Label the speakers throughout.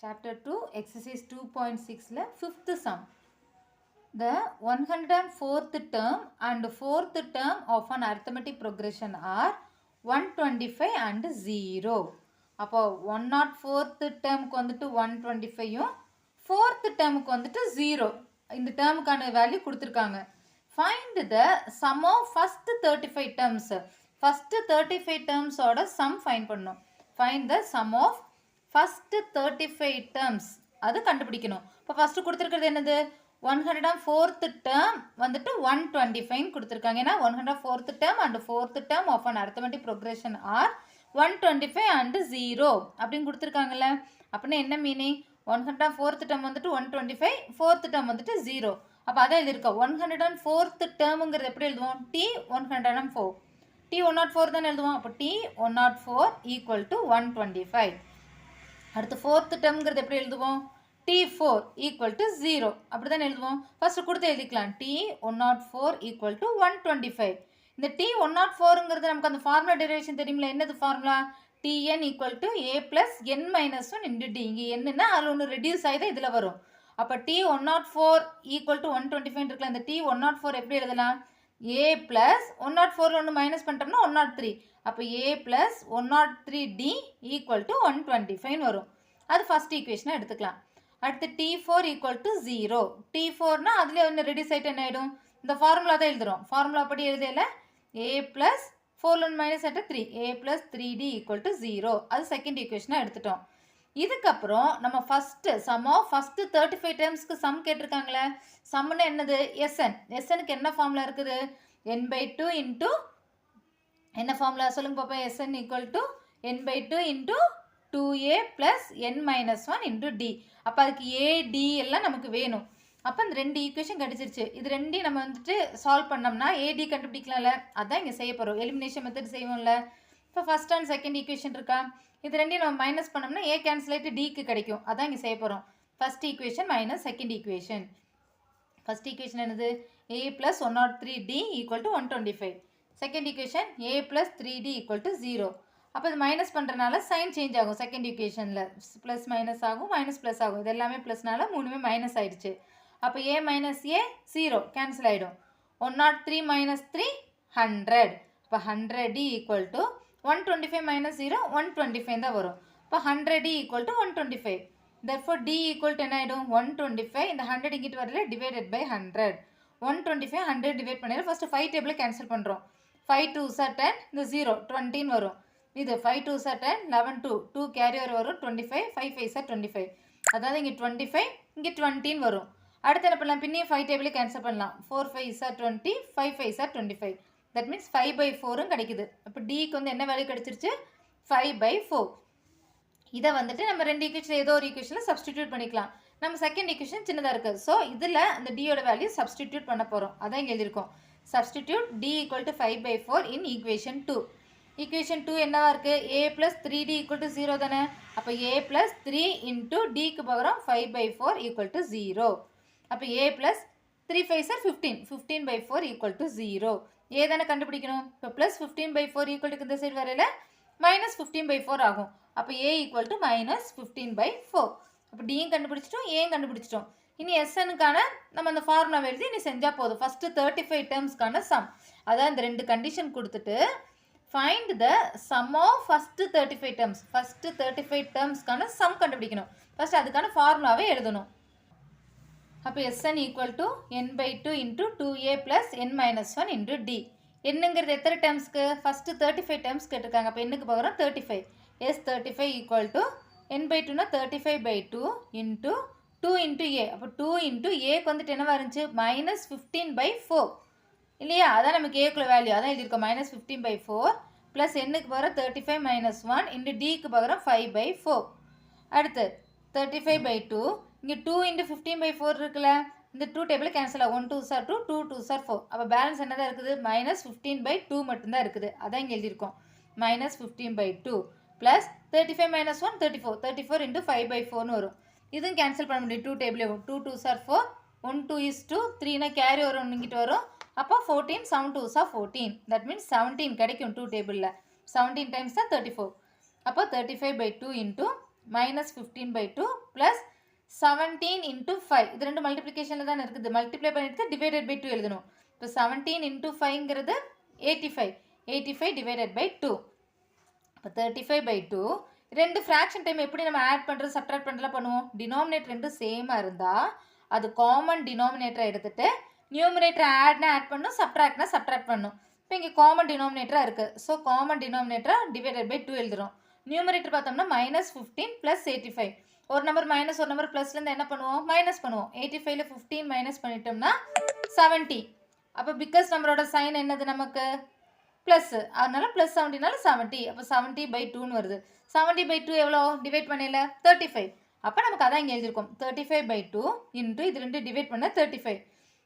Speaker 1: Chapter 2, Exercise 2.6 fifth sum. The 104th term and 4th term of an arithmetic progression are 125 and 0. அப்போ 104th termக்கு வந்துட்டு 125யும் 4th termக்கு வந்துட்டு 0. இந்த termக்கான value கொடுத்திருக்காங்க. Find the sum of first 35 terms. First 35 terms ஓட sum find பண்ணணும். Find the sum of first 35 terms. அது கண்டுபிடிக்கணும். இப்போ first கொடுத்திருக்கிறது என்னது? 104th term வந்துட்டு 125 கொடுத்திருக்காங்க. ஏன்னா 104th term and 4th term of an arithmetic progression are 125 and 0 அப்படின்னு கொடுத்திருக்காங்கல்ல. அப்படின்னா என்ன மீனிங்? 104th term வந்துட்டு 125, 4th term வந்துட்டு 0. அப்போ அதான் எழுதியிருக்கோம். 104th termங்கிறது எப்படி எழுதுவோம்? T104. T104 தான் எழுதுவோம். அப்போ T104 equal to 125. அடுத்து 4th termங்கிறது எப்படி எழுதுவோம்? T4 equal to 0. அப்படி தான் எழுதுவோம். ஃபர்ஸ்ட் கொடுத்து எழுதிக்கலாம். T104 equal to 125. இந்த T104ங்கிறது நமக்கு அந்த ஃபார்முலா டெரிவேஷன் தெரியுமில்ல? என்னது formula? Tn equal to a plus n minus 1 into d. இங்கே என்னன்னா அதில் ஒன்று ரெடியூஸ் ஆகி தான் இதில் வரும். அப்போ T104 equal to 125 இருக்கலாம். இந்த T104 எப்படி எழுதலாம்? a plus 104 ஒன்று மைனஸ் பண்ணிட்டோம்னா 103. அப்போ a plus 103d equal to 125 வரும். அது ஃபர்ஸ்ட் ஈக்குவேஷனாக எடுத்துக்கலாம். அடுத்து T4 equal to 0. T4னா அதுலேயே ஒன்று ரெடியூஸ் ஆகிட்டு என்ன ஆகிடும்? இந்த ஃபார்முலா தான் எழுதுகிறோம். ஃபார்முலா படி எழுதையில a plus 4 மைனஸ் ஆகிட்டு 3. a plus 3d equal to 0. அது செகண்ட் ஈக்குவேஷனாக எடுத்துட்டோம். இதுக்கப்புறம் நம்ம ஃபஸ்ட்டு சம் ஆஃப் ஃபஸ்ட்டு 35 டேர்ம்ஸ்க்கு சம் கேட்டிருக்காங்களே. சம்னு என்னது? எஸ்என். எஸ்எனுக்கு என்ன ஃபார்முலா இருக்குது? n/2 இன்ட்டு என்ன ஃபார்முலா சொல்லுங்க பாப்பா? S N equal to n/2 into 2a plus n minus 1 into D. அப்போ அதுக்கு ஏடி எல்லாம் நமக்கு வேணும். அப்போ இந்த ரெண்டு ஈக்குவேஷன் கிடச்சிருச்சு. இது ரெண்டையும் நம்ம வந்துட்டு சால்வ் பண்ணோம்னா ஏடி கண்டுபிடிக்கலாம்ல. அதான் இங்கே செய்ய போகிறோம். எலிமினேஷன் மெத்தட் செய்வோம்ல. இப்போ ஃபஸ்ட் அண்ட் செகண்ட் ஈக்குவேஷன் இருக்கா? இது ரெண்டையும் நம்ம மைனஸ் பண்ணோம்னா ஏ கேன்சல் ஆகிட்டு டிக்கு கிடைக்கும். அதான் இங்கே செய்ய போகிறோம். First equation minus second equation. First equation என்னது? a plus 103d equal to 125. Second equation a plus 3d equal to 0. அப்போ இது மைனஸ் பண்ணுறதுனால சைன் சேஞ்ச் ஆகும். செகண்ட் ஈக்குவேஷனில் ப்ளஸ் மைனஸ் ஆகும், மைனஸ் ப்ளஸ் ஆகும். இது எல்லாமே ப்ளஸ்னால மூணுமே மைனஸ் ஆகிடுச்சு. அப்போ a மைனஸ் a 0 கேன்சல் ஆகிடும். 103 மைனஸ் 3 100. அப்போ 100d ஈக்குவல் டு 125 மைனஸ் 0 125 தான் வரும். இப்போ 100d equal to 125. therefore d equal to என்ன ஆகிடும்? 125. இந்த 100 இங்கிட்டு வரல, டிவைடட் பை 100. 125 100 டிவைட் பண்ணிடுறோம். ஃபஸ்ட்டு 5 டேபிளை கேன்சல் பண்ணுறோம். 5 2s are 10, இந்த 0 20 வரும். இது 5 2s are 10, 11 2 கேரி ஓவர் வரும் 25, 5 5s are 25. அதாவது இங்கே 25, இங்கே 20 வரும். அடுத்து என்ன பண்ணலாம்? பின்னையும் 5 டேபிளை கேன்சல் பண்ணலாம். 4 5s are 20, 5 5s are 25. That means 5/4 கிடைக்குது. அப்போ டிக்கு வந்து என்ன வேல்யூ கிடைச்சிருச்சு? 5/4. இதை வந்துட்டு நம்ம ரெண்டு ஈக்குவேஷன் ஏதோ ஒரு ஈக்குவேஷனில் சப்ஸ்டிடியூட் பண்ணிக்கலாம். நம்ம செகண்ட் ஈக்குவேஷன் சின்னதாக இருக்குது. ஸோ இதில் அந்த டியோட வேல்யூ சப்ஸ்டிடியூட் பண்ண போகிறோம். அதான் இங்கே எழுதியிருக்கோம். Substitute d equal to 5/4 in equation 2. Equation 2 என்னவா இருக்குது? a plus 3d equal to 0 தானே. அப்போ a plus 3 இன்ட்டு டிக்கு பகரம் 5/4 ஈக்குவல் டு 0. அப்போ a plus 3 5s are 15, 15/4 equal to 0. a தானே கண்டுபிடிக்கணும். இப்போ ப்ளஸ் 15/4 ஈக்குவல் டு இந்த சைடு வரையில் மைனஸ் 15/4 ஆகும். அப்போ a ஈக்குவல் டு மைனஸ் 15/4. அப்போ டியும் கண்டுபிடிச்சிட்டோம், ஏயும் கண்டுபிடிச்சிட்டோம். இனி எஸ்எனுக்கான நம்ம அந்த ஃபார்முலா எழுதி இனி செஞ்சால் போதும். ஃபஸ்ட்டு 35 டேர்ம்ஸ்க்கான சம். அதான் இந்த ரெண்டு கண்டிஷன் கொடுத்துட்டு find the sum of first 35 terms. First 35 டேர்ம்ஸ்க்கான சம் கண்டுபிடிக்கணும். ஃபஸ்ட்டு அதுக்கான ஃபார்முலாவே எழுதணும். அப்போ S N equal to n/2 into 2a plus n minus 1 into D. என்னங்கிறது எத்தனை டேர்ம்ஸ்க்கு? ஃபஸ்ட்டு 35 டேர்ம்ஸ் கேட்டிருக்காங்க. அப்போ என்னுக்கு பகரம் 35. எஸ் 35 ஈக்குவல் டு n/2னா 35/2 இன்ட்டு 2 இன்ட்டு ஏ. அப்போ 2 இன்ட்டு ஏக்கு வந்துட்டு என்னவா இருந்துச்சு? மைனஸ் 15/4 இல்லையா? அதான் நமக்கு ஏக்குள்ள வேல்யூ. அதான் எழுதியிருக்கோம் மைனஸ் 15/4 ப்ளஸ் என்னுக்கு பகரம் 35 மைனஸ் 1 இன்ட்டு டிக்கு பகரம் 5/4. அடுத்து 35/2 இங்கே 2 இன்ட்டு 15/4 இருக்குல்ல. இந்த 2 டேபிள் கேன்சல் ஆகும். 1 2s are 2, 2 2s are 4. அப்போ பேலன்ஸ் என்ன தான் இருக்குது? மைனஸ் 15/2 மட்டும்தான் இருக்குது. அதான் இங்கே எழுதியிருக்கோம். Minus 15/2 plus 35 minus 1 34. 34 இன்ட்டு 5/4னு வரும். இதுவும் கேன்சல் பண்ண முடியும். 2 டேபிளே வரும். 2 2s are 4, 1 2 is 2, 3னா கேரி வரும், இங்கிட்டு வரும். அப்போ 14, 7 2s are 14. தட் மீன்ஸ் 17 கிடைக்கும் 2 டேபிளில். 17 டைம்ஸ் தான் 34. அப்போ 35/2 into minus 15 by 2 plus 17 into 5. இது ரெண்டு மல்டிப்ளிகேஷனில் தானே இருக்குது. மல்டிப்ளை பண்ணிட்டு டிவைடட் பை 2 எழுதணும். இப்போ 17 into 5ங்கிறது 85 divided by 2. இப்போ 35 by 2. ரெண்டு ஃப்ராக்ஷன் டைம் எப்படி நம்ம ஆட் பண்ணுறது சப்ட்ராக்ட் பண்ணுறதுலாம் பண்ணுவோம். டினாமினேட்டர் ரெண்டு சேமாக இருந்தால் அது காமன் டினாமினேட்டரை எடுத்துகிட்டு நியூமினேட்டரை ஆட்னா ஆட் பண்ணணும், சப்ட்ராக்ட்னா சப்ட்ராக்ட் பண்ணணும். இப்போ இங்கே காமன் டினாமினேட்டராக இருக்குது. ஸோ காமன் டினாமினேட்டரை டிவைடட் பை 2 எழுதுகிறோம். நியூமரேட்டர் பார்த்தோம்னா minus 15 plus 85. ஒரு நம்பர் மைனஸ் ஒரு நம்பர் ப்ளஸ்லேருந்து என்ன பண்ணுவோம், மைனஸ் பண்ணுவோம். 85ல் 15 மைனஸ் பண்ணிட்டோம்னா 70. அப்போ பிக்கஸ்ட் நம்பரோட சைன் என்னது நமக்கு ப்ளஸ், அதனால ப்ளஸ் 70னால 70. அப்போ 70 by 2ன்னு வருது. 70 by 2 எவ்வளோ டிவைட் பண்ணல 35. அப்போ நமக்கு அதான் இங்கே எழுதியிருக்கோம் 35 by 2 இன்ட்டு இது ரெண்டு டிவைட் பண்ண 35.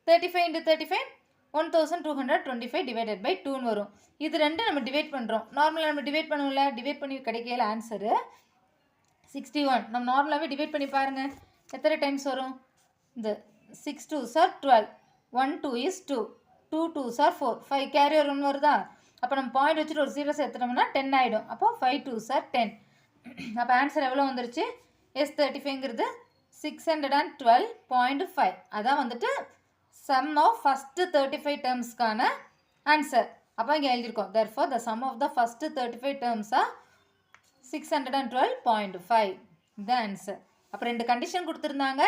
Speaker 1: 35 into 35 1225 divided by 2ன்னு வரும். இது ரெண்டு நம்ம டிவைட் பண்ணுறோம். நார்மலாக நம்ம டிவைட் பண்ணுவோம்ல, டிவைட் பண்ணி கிடைக்கல ஆன்சரு 61. நம்ம நார்மலாகவே டிவைட் பண்ணி பாருங்கள் எத்தனை டைம்ஸ் வரும். இந்த 6 2s are 12, 1 2 is 2, 2 2s are 4, 5 carrier 1 வருதா. அப்போ நம்ம பாயிண்ட் வச்சுட்டு ஒரு 0 சேர்த்துட்டோம்னா 10 ஆகிடும். அப்போ 5 2s are 10. அப்போ ஆன்சர் எவ்வளோ வந்துருச்சு, S35ங்கிறது 612.5. அதான் வந்துட்டு sum of first 35 termsக்கான ஆன்சர். அப்போ இங்கே எழுதியிருக்கோம் therefore the sum of the first 35 terms are 612.5. இந்த ஆன்சர். அப்போ ரெண்டு கண்டிஷன் கொடுத்துருந்தாங்க,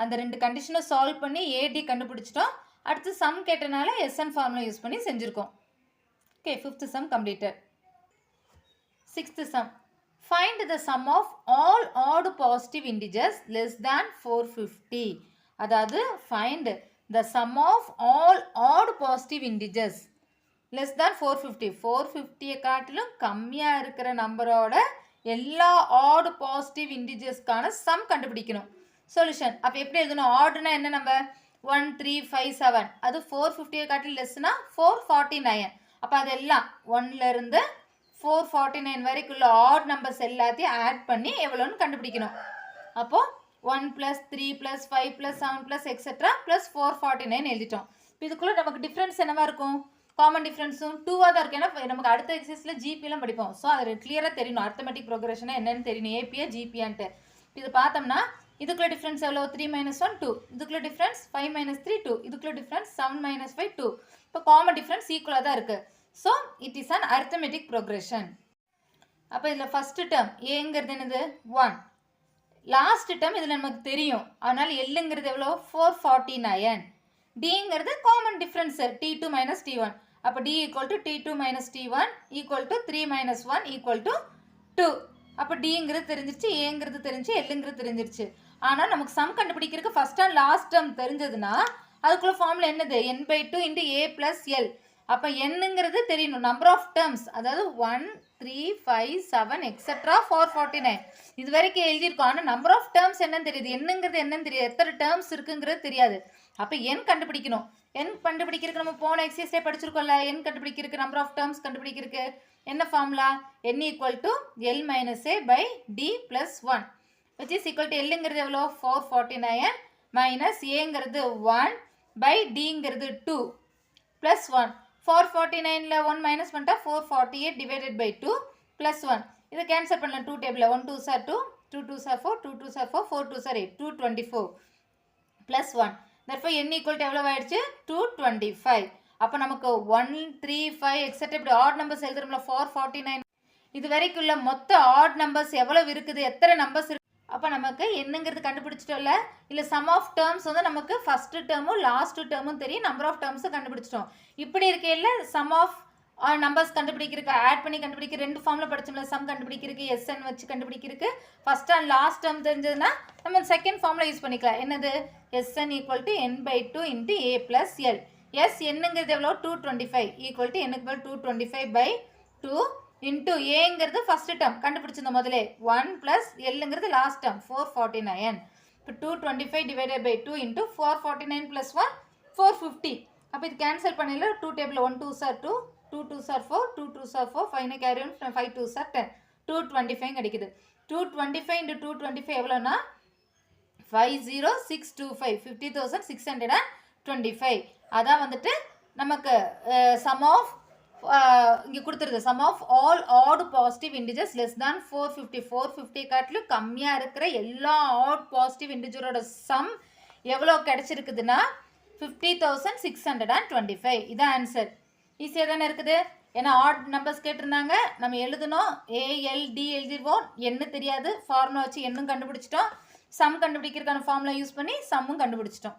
Speaker 1: அந்த ரெண்டு கண்டிஷனை சால்வ் பண்ணி ஏடி கண்டுபிடிச்சிட்டோம். அடுத்து சம் கேட்டனால எஸ்என் ஃபார்முலா யூஸ் பண்ணி செஞ்சுருக்கோம். Okay, 5th sum completed. 6th sum. Find the sum of all odd positive integers less than 450. அதாவது find the sum of all odd positive integers less than 450. 450 காட்டிலும் கம்மியாக இருக்கிற நம்பரோட எல்லா odd positive integersக்கான sum கண்டுபிடிக்கணும். Solution அப்போ எப்படி எழுதணும், ஆட்னா என்ன நம்பர் 1 3 5 7. அது 450 காட்டிலும் லெஸ்னா 449. அப்போ அதெல்லாம் 1லேருந்து 449 வரைக்குள்ள ஆட் நம்பர்ஸ் எல்லாத்தையும் ஆட் பண்ணி எவ்வளோன்னு கண்டுபிடிக்கணும். அப்போது 1 + 3 + 5 + 7 + எக்ஸெட்ரா + 449 எழுதிட்டோம். இப்போ இதுக்குள்ளே நமக்கு டிஃப்ரென்ஸ் என்னவா இருக்கும், காமன் டிஃப்ரென்ஸும் 2வாக தான் இருக்கும். ஏன்னா நமக்கு அடுத்த எக்ஸசைஸில் ஜிபிலாம் படிப்போம். ஸோ அது கிளியராக தெரியணும், அர்த்தமெட்டிக் ப்ரோக்ரஷனாக என்னென்னு தெரியணும், ஏபியா ஜிபியான்ட்டு. இது பார்த்தோம்னா இதுக்குள்ள டிஃப்ரென்ஸ் எவ்வளோ 3 - 1 2, இதுக்குள்ள டிஃப்ரென்ஸ் 5 - 3 2, இதுக்குள்ள டிஃப்ரென்ஸ் 7 - 5 2. இப்போ காமன் டிஃப்ரென்ஸ் ஈக்குவலாக தான் இருக்குது. So it is an arithmetic progression. அப்போ இதில் ஃபஸ்ட்டு டேர்ம் ஏங்கிறது என்னது 1, லாஸ்ட் டேர்ம் இதில் நமக்கு தெரியும், அதனால் எல்லுங்கிறது எவ்வளோ 449. டிங்கிறது காமன் டிஃப்ரென்ஸு T2 - T1. அப்போ D = T2 - T1 = 3 - 1 = 2. அப்போ டிங்கிறது தெரிஞ்சிருச்சு, ஏங்கிறது தெரிஞ்சு, எல்லுங்கிறது தெரிஞ்சிருச்சு. ஆனால் நமக்கு சம் கண்டுபிடிக்கிறதுக்கு ஃபஸ்ட் அண்ட் லாஸ்ட் டேர்ம் தெரிஞ்சதுன்னா அதுக்குள்ள ஃபார்முலா என்னது n/2 × a + l. அப்போ என்னங்கிறது தெரியணும், நம்பர் ஆஃப் டேர்ம்ஸ், அதாவது 1 3 5 7 எக்ஸெட்ரா 449 இது வரைக்கும் எழுதியிருக்கோம். ஆனால் நம்பர் ஆஃப் டேர்ம்ஸ் என்னன்னு தெரியுது, என்னங்கிறது என்னன்னு தெரியாது, எத்தனை டேர்ம்ஸ் இருக்குங்கிறது தெரியாது. அப்போ என் கண்டுபிடிக்கணும். என் கண்டுபிடிக்கிறதுக்கு நம்ம போன எக்ஸசைஸே படிச்சிருக்கோம்ல, என் கண்டுபிடிக்கிறதுக்கு நம்பர் ஆஃப் டேர்ம்ஸ் கண்டுபிடிக்கிறதுக்கு என்ன formula, n = l - a / d + 1 which is equal to எல்லுங்கிறது எவ்வளோ 449 மைனஸ் ஏங்கிறது 1 பை டிங்கிறது 2 ப்ளஸ் 1. 449ல் 1 மைனஸ் பண்ணிட்டா 448 டிவைடட் பை 2 ப்ளஸ் 1. இதை கேன்சல் பண்ணலாம் 2 டேபிளில் 1 2s are 2, 2 2s are 4, 2 2s are 4, 4 2s are 8, 224 plus 1. therefore n = எவ்வளோ ஆயிடுச்சு 225. அப்போ நமக்கு 1 3 5 எக்ஸெட்ரா இப்படி ஆட் நம்பர்ஸ் எழுதுறோம்ல 449 இது வரைக்குள்ள மொத்த ஆட் நம்பர்ஸ் எவ்வளோ இருக்குது, எத்தனை நம்பர்ஸ் இருக்கு. அப்போ நமக்கு என்னங்கிறது கண்டுபிடிச்சிட்டோம்ல, இல்லை சம் ஆஃப் டேர்ம்ஸ் வந்து நமக்கு ஃபஸ்ட்டு டேர்மும் லாஸ்ட் டேர்மும் தெரியும், நம்பர் ஆஃப் டேர்ம்ஸும் கண்டுபிடிச்சிட்டோம். இப்படி இருக்கையில் சம் ஆஃப் நம்பர்ஸ் கண்டுபிடிக்கிறதுக்கு ஆட் பண்ணி கண்டுபிடிக்க ரெண்டு ஃபார்மில் படிச்சோம்ல, சம் கண்டுபிடிக்கிறதுக்கு எஸ்என் வச்சு கண்டுபிடிக்கிறதுக்கு ஃபஸ்ட் அண்ட் லாஸ்ட் டேர்ம் தெரிஞ்சதுன்னா நம்ம செகண்ட் ஃபார்மில் யூஸ் பண்ணிக்கலாம். என்னது SN = n/2 × a + l. S என்னங்கிறது எவ்வளோ 225 = n = 225/2 இன்ட்டு ஏங்கிறது ஃபஸ்ட்டு டேர்ம் கண்டுபிடிச்சிருந்தோம் முதலே 1 ப்ளஸ் எல்லுங்கிறது லாஸ்ட் டேர்ம் 449. இப்போ 225 டிவைடட் பை 2 இன்ட்டு 449 ப்ளஸ் 1 450. அப்போ இது கேன்சல் பண்ணல 2 table 1 2s are 2, 2 2s are 4, 2 2s are 4, 5 carry 1 5 2s are 10, 225 கிடைக்குது. 225 × 225 எவ்வளோனா 50625 50,625. அதான் வந்துட்டு நமக்கு சம் ஆஃப் இங்கே கொடுத்துருது sum of all odd positive integers less than 450. 450 காட்டிலும் கம்மியாக இருக்கிற எல்லா ஆட் பாசிட்டிவ் இன்டிஜரோட சம் எவ்வளோ கிடச்சிருக்குதுன்னா 50,625. இதான் ஆன்சர். ஈஸியாக தானே இருக்குது. ஏன்னா ஆட் நம்பர்ஸ் கேட்டிருந்தாங்க, நம்ம எழுதணும். ஏஎல்டி எழுதிடுவோம், என்ன தெரியாது, ஃபார்முலா வச்சு என்னும் கண்டுபிடிச்சிட்டோம். சம் கண்டுபிடிக்கிறதுக்கான ஃபார்முலா யூஸ் பண்ணி சம்மும் கண்டுபிடிச்சிட்டோம்.